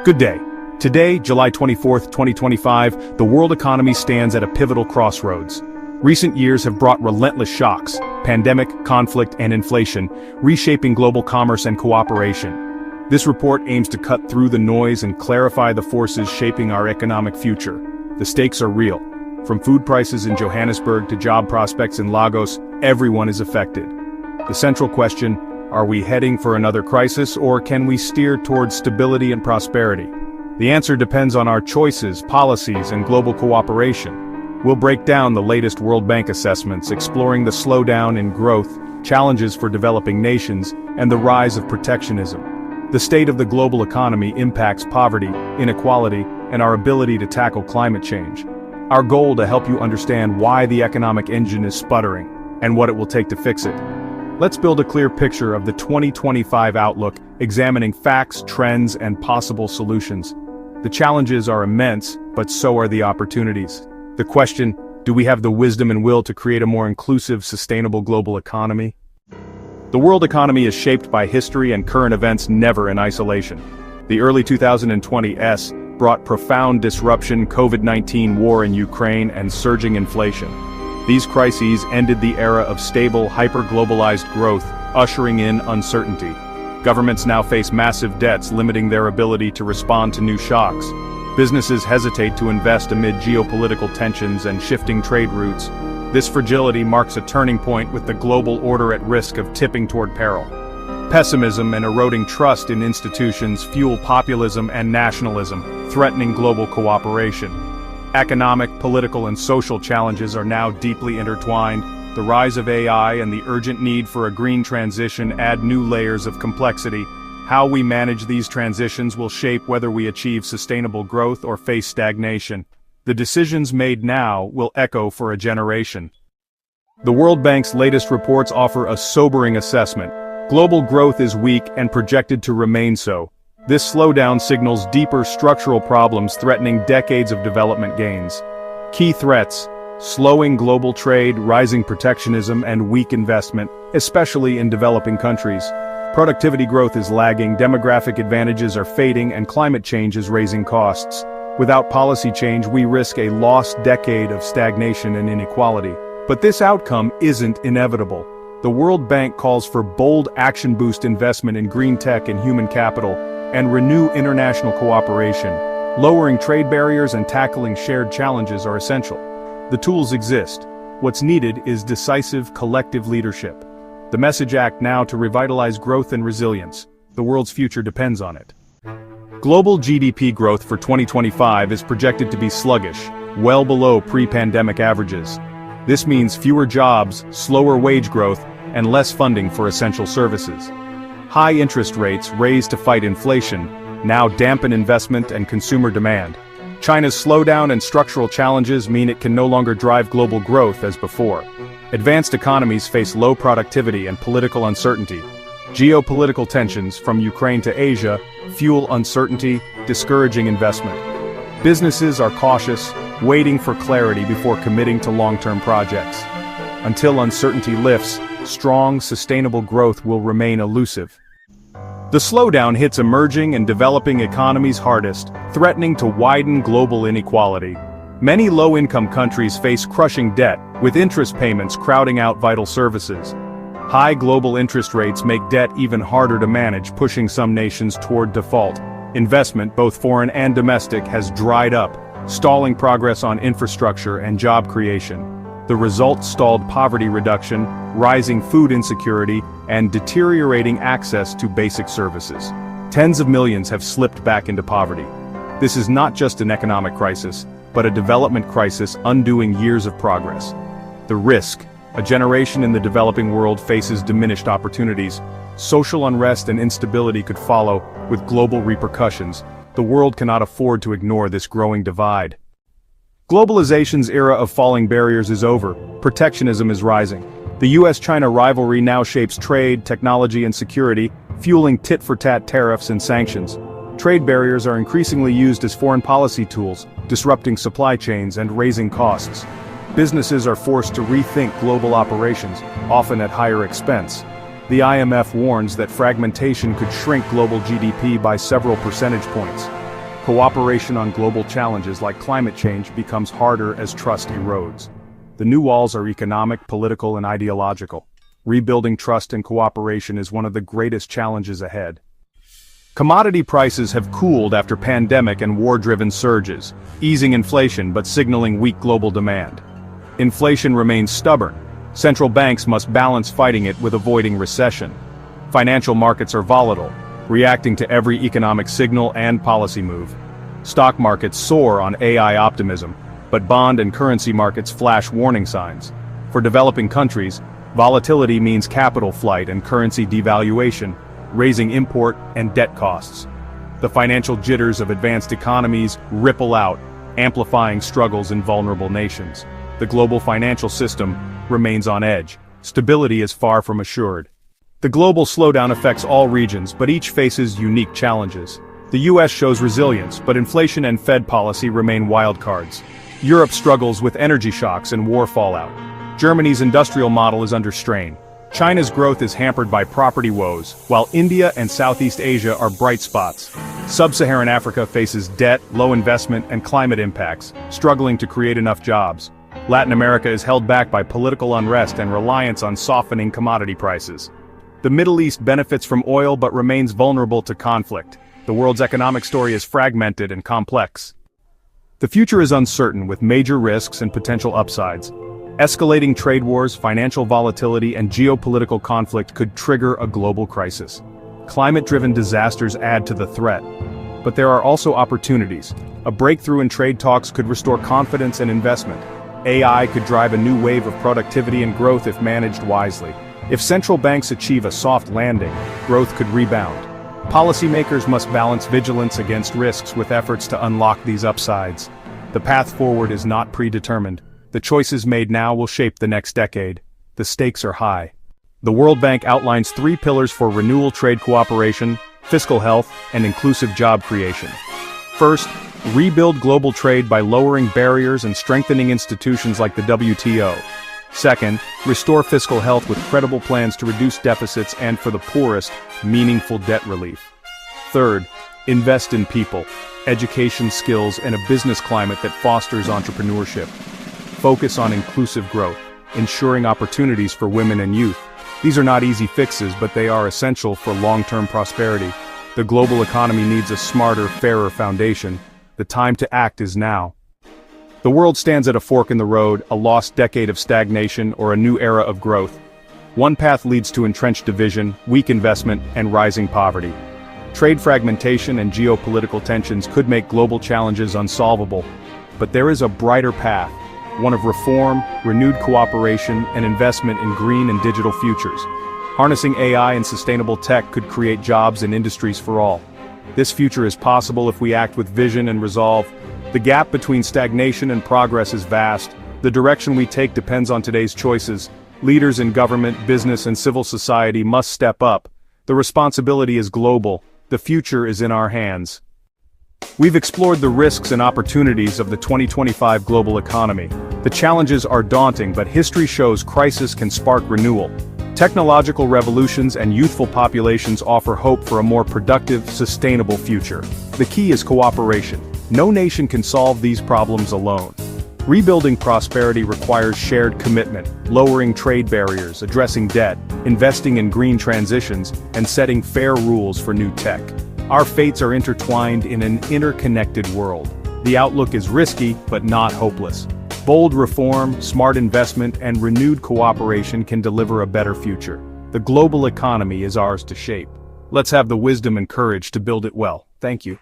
Good day. Today, July 24th, 2025, the world economy stands at a pivotal crossroads. Recent years have brought relentless shocks, pandemic, conflict, and inflation, reshaping global commerce and cooperation. This report aims to cut through the noise and clarify the forces shaping our economic future. The stakes are real. From food prices in Johannesburg to job prospects in Lagos, everyone is affected. The central question: are we heading for another crisis, or can we steer towards stability and prosperity? The answer depends on our choices, policies, and global cooperation. We'll break down the latest World Bank assessments, exploring the slowdown in growth, challenges for developing nations, and the rise of protectionism. The state of the global economy impacts poverty, inequality, and our ability to tackle climate change. Our goal to help you understand why the economic engine is sputtering, and what it will take to fix it. Let's build a clear picture of the 2025 outlook, examining facts, trends, and possible solutions. The challenges are immense, but so are the opportunities. The question: do we have the wisdom and will to create a more inclusive, sustainable global economy? The world economy is shaped by history and current events, never in isolation. The early 2020s brought profound disruption: COVID-19, war in Ukraine, and surging inflation. These crises ended the era of stable, hyper-globalized growth, ushering in uncertainty. Governments now face massive debts, limiting their ability to respond to new shocks. Businesses hesitate to invest amid geopolitical tensions and shifting trade routes. This fragility marks a turning point, with the global order at risk of tipping toward peril. Pessimism and eroding trust in institutions fuel populism and nationalism, threatening global cooperation. Economic, political, and social challenges are now deeply intertwined. The rise of AI and the urgent need for a green transition add new layers of complexity. How we manage these transitions will shape whether we achieve sustainable growth or face stagnation. The decisions made now will echo for a generation. The World Bank's latest reports offer a sobering assessment. Global growth is weak and projected to remain so. This slowdown signals deeper structural problems threatening decades of development gains. Key threats: slowing global trade, rising protectionism, and weak investment, especially in developing countries. Productivity growth is lagging, demographic advantages are fading, and climate change is raising costs. Without policy change, we risk a lost decade of stagnation and inequality. But this outcome isn't inevitable. The World Bank calls for bold action-boost investment in green tech and human capital, and renew international cooperation. Lowering trade barriers and tackling shared challenges are essential. The tools exist. What's needed is decisive collective leadership. The message: act now to revitalize growth and resilience. The world's future depends on it. Global GDP growth for 2025 is projected to be sluggish, well below pre-pandemic averages. This means fewer jobs, slower wage growth, and less funding for essential services. High interest rates, raised to fight inflation, now dampen investment and consumer demand. China's slowdown and structural challenges mean it can no longer drive global growth as before. Advanced economies face low productivity and political uncertainty. Geopolitical tensions, from Ukraine to Asia, fuel uncertainty, discouraging investment. Businesses are cautious, waiting for clarity before committing to long-term projects. Until uncertainty lifts, strong, sustainable growth will remain elusive. The slowdown hits emerging and developing economies hardest, threatening to widen global inequality. Many low-income countries face crushing debt, with interest payments crowding out vital services. High global interest rates make debt even harder to manage, pushing some nations toward default. Investment, both foreign and domestic, has dried up, stalling progress on infrastructure and job creation. The result: stalled poverty reduction, rising food insecurity, and deteriorating access to basic services. Tens of millions have slipped back into poverty. This is not just an economic crisis, but a development crisis undoing years of progress. The risk: a generation in the developing world faces diminished opportunities. Social unrest and instability could follow, with global repercussions. The world cannot afford to ignore this growing divide. Globalization's era of falling barriers is over. Protectionism is rising. The US-China rivalry now shapes trade, technology, and security, fueling tit-for-tat tariffs and sanctions. Trade barriers are increasingly used as foreign policy tools, disrupting supply chains and raising costs. Businesses are forced to rethink global operations, often at higher expense. The IMF warns that fragmentation could shrink global GDP by several percentage points. Cooperation on global challenges like climate change becomes harder as trust erodes. The new walls are economic, political, and ideological. Rebuilding trust and cooperation is one of the greatest challenges ahead. Commodity prices have cooled after pandemic and war-driven surges, easing inflation but signaling weak global demand. Inflation remains stubborn. Central banks must balance fighting it with avoiding recession. Financial markets are volatile, reacting to every economic signal and policy move. Stock markets soar on AI optimism, but bond and currency markets flash warning signs. For developing countries, volatility means capital flight and currency devaluation, raising import and debt costs. The financial jitters of advanced economies ripple out, amplifying struggles in vulnerable nations. The global financial system remains on edge. Stability is far from assured. The global slowdown affects all regions, but each faces unique challenges. The US shows resilience, but inflation and Fed policy remain wildcards. Europe struggles with energy shocks and war fallout. Germany's industrial model is under strain. China's growth is hampered by property woes, while India and Southeast Asia are bright spots. Sub-Saharan Africa faces debt, low investment, and climate impacts, struggling to create enough jobs. Latin America is held back by political unrest and reliance on softening commodity prices. The Middle East benefits from oil but remains vulnerable to conflict. The world's economic story is fragmented and complex. The future is uncertain, with major risks and potential upsides. Escalating trade wars, financial volatility, and geopolitical conflict could trigger a global crisis. Climate-driven disasters add to the threat. But there are also opportunities. A breakthrough in trade talks could restore confidence and investment. AI could drive a new wave of productivity and growth if managed wisely. If central banks achieve a soft landing, growth could rebound. Policymakers must balance vigilance against risks with efforts to unlock these upsides. The path forward is not predetermined. The choices made now will shape the next decade. The stakes are high. The World Bank outlines 3 pillars for renewal: trade cooperation, fiscal health, and inclusive job creation. First, rebuild global trade by lowering barriers and strengthening institutions like the WTO. Second, restore fiscal health with credible plans to reduce deficits and, for the poorest, meaningful debt relief. Third, invest in people, education, skills, and a business climate that fosters entrepreneurship. Focus on inclusive growth, ensuring opportunities for women and youth. These are not easy fixes, but they are essential for long-term prosperity. The global economy needs a smarter, fairer foundation. The time to act is now. The world stands at a fork in the road, a lost decade of stagnation or a new era of growth. One path leads to entrenched division, weak investment, and rising poverty. Trade fragmentation and geopolitical tensions could make global challenges unsolvable. But there is a brighter path, one of reform, renewed cooperation, and investment in green and digital futures. Harnessing AI and sustainable tech could create jobs and industries for all. This future is possible if we act with vision and resolve. The gap between stagnation and progress is vast. The direction we take depends on today's choices. Leaders in government, business, and civil society must step up. The responsibility is global. The future is in our hands. We've explored the risks and opportunities of the 2025 global economy. The challenges are daunting, but history shows crisis can spark renewal. Technological revolutions and youthful populations offer hope for a more productive, sustainable future. The key is cooperation. No nation can solve these problems alone. Rebuilding prosperity requires shared commitment, lowering trade barriers, addressing debt, investing in green transitions, and setting fair rules for new tech. Our fates are intertwined in an interconnected world. The outlook is risky, but not hopeless. Bold reform, smart investment, and renewed cooperation can deliver a better future. The global economy is ours to shape. Let's have the wisdom and courage to build it well. Thank you.